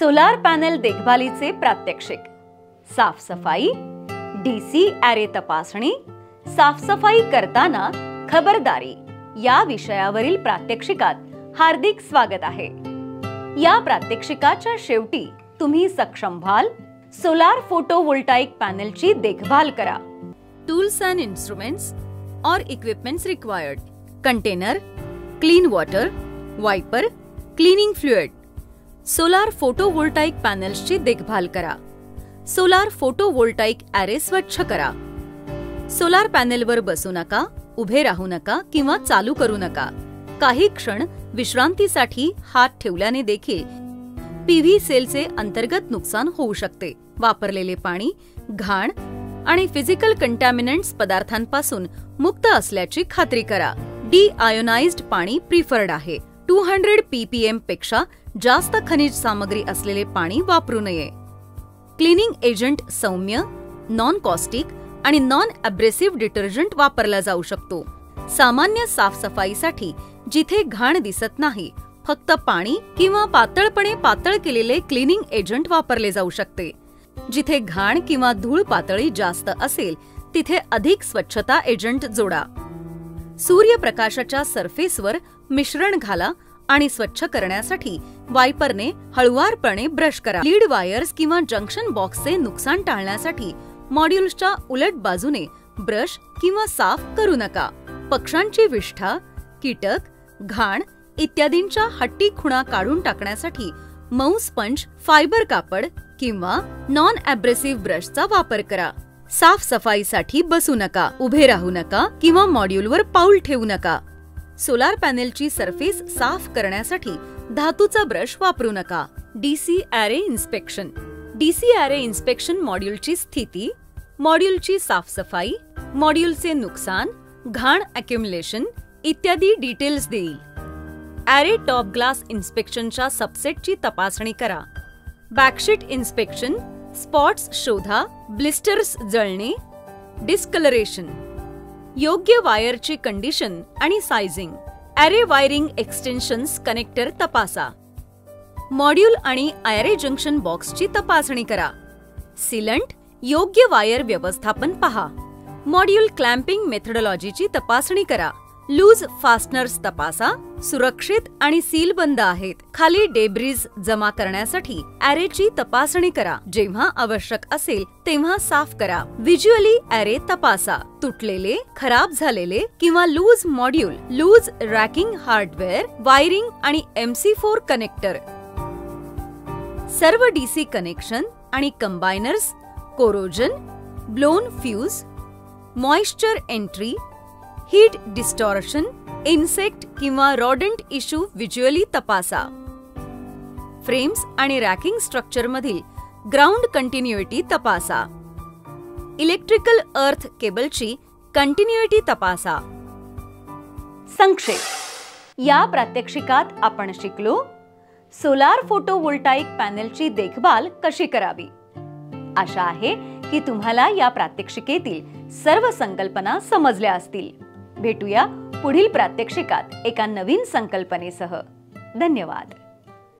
Solar panel देखभालीचे प्रात्यक्षिक, साफसफाई, DC array तपासणी, साफसफाई करताना खबरदारी या विषयावरील प्रात्यक्षिकात हार्दिक स्वागत आहे। या प्रात्यक्षिकाच्या शेवटी तुम्ही सक्षम व्हाल सोलार फोटोवोल्टाइक पॅनलची देखभाल करा। टूल्स अँड इन्स्ट्रुमेंट्स और equipments required: container, clean water, wiper, cleaning fluid. Solar photovoltaic पॅनल्सची देखभाल करा। सोलार फोटोवोल्टाइक ॲरे स्वच्छ करा। सोलार पॅनेलवर बसू नका, उभे राहू नका किंवा चालू करू नका। काही क्षण विश्रांतीसाठी हात ठेवल्याने देखील पीव्ही सेलचे अंतर्गत नुकसान होऊ शकते। वापरलेले पाणी घाण आणि फिजिकल कंटॅमिनंट्स पदार्थांपासून मुक्त असल्याची खात्री करा। डी-आयोनाइज्ड पाणी प्रिफर्ड आहे। 200 ppm पेक्षा जास्त खनिज सामग्री असलेले पाणी वापरू नये। क्लिनिंग एजंट सौम्य, नॉन कॉस्टिक आणि नॉन अब्रेसिव्ह डिटर्जंट वापरला जाऊ शकतो। सामान्य साफसफाईसाठी जिथे घाण दिसत नाही, फक्त पाणी किंवा पातळपणे पातळ केलेले क्लिनिंग एजंट वापरले जाऊ शकते। जिथे घाण किंवा धूळ पातळी जास्त असेल तिथे अधिक स्वच्छता एजंट जोडा। सूर्यप्रकाशाच्या सरफेसवर मिश्रण घाला आणि स्वच्छ करण्यासाठी वायपरने हळुवारपणे ब्रश करा। लीड वायर्स किंवा जंक्शन बॉक्सचे नुकसान टाळण्यासाठी मॉड्यूल्सच्या उलट बाजूने ब्रश किंवा साफ करू नका। पक्ष्यांची विष्ठा, कीटक, घाण इत्यादींच्या हट्टी खुणा काढून टाकण्यासाठी मऊ स्पंज, फायबर कापड किंवा नॉन अब्रेसिव्ह ब्रशचा वापर करा। साफसफाईसाठी बसू नका, उभे राहू नका किंवा मॉड्यूलवर पाऊल ठेवू नका। सोलार पॅनेलची सरफेस साफ करण्यासाठी धातूचा ब्रश वापरू नका। DC array inspection: DC array inspection मॉड्यूलची स्थिती, मॉड्यूलची साफसफाई, मॉड्यूलचे नुकसान, घाण अक्युमुलेशन इत्यादी डिटेल्स देईल। ॲरे टॉप ग्लास इन्स्पेक्शनच्या सबसेटची तपासणी करा। बॅकशीट इन्स्पेक्शन: स्पॉट्स शोधा, ब्लिस्टर्स जळणे, डिस्कलरेशन। योग्य वायरची कंडिशन आणि sizing. Array wiring extensions connector तपासा। मॉड्यूल आणि ॲरे जंक्शन बॉक्सची तपासणी करा। सिलंट, योग्य वायर व्यवस्थापन पहा। मॉड्यूल क्लॅम्पिंग मेथडॉलॉजीची तपासणी करा। लूज फास्टनर्स तपासा, सुरक्षित आणि सीलबंद आहेत। खाली डेब्रिज जमा करण्यासाठी ॲरेची तपासणी करा। जेव्हा आवश्यक असेल तेव्हा साफ करा। व्हिज्युअली ॲरे तपासा। तुटलेले, खराब झालेले किंवा loose module, loose racking hardware, wiring आणि MC4 कनेक्टर। सर्व डीसी कनेक्शन आणि combiners, corrosion, blown fuse, moisture entry, heat distortion, insect किंवा रॉडंट इश्यू व्हिज्युअली तपासा। फ्रेम्स आणि रॅकिंग स्ट्रक्चरमधील ग्राउंड कंटिन्युइटी तपासा। इलेक्ट्रिकल अर्थ केबलची कंटिन्युइटी तपासा। संक्षेप: या प्रात्यक्षिकात आपण शिकलो सोलार फोटोवोल्टाइक पॅनेलची देखभाल कशी करावी। आशा आहे की तुम्हाला या प्रात्यक्षिकेतील सर्व संकल्पना समजल्या असतील। भेटूया पुढील प्रात्यक्षिकात एका नवीन संकल्पनेसह। धन्यवाद।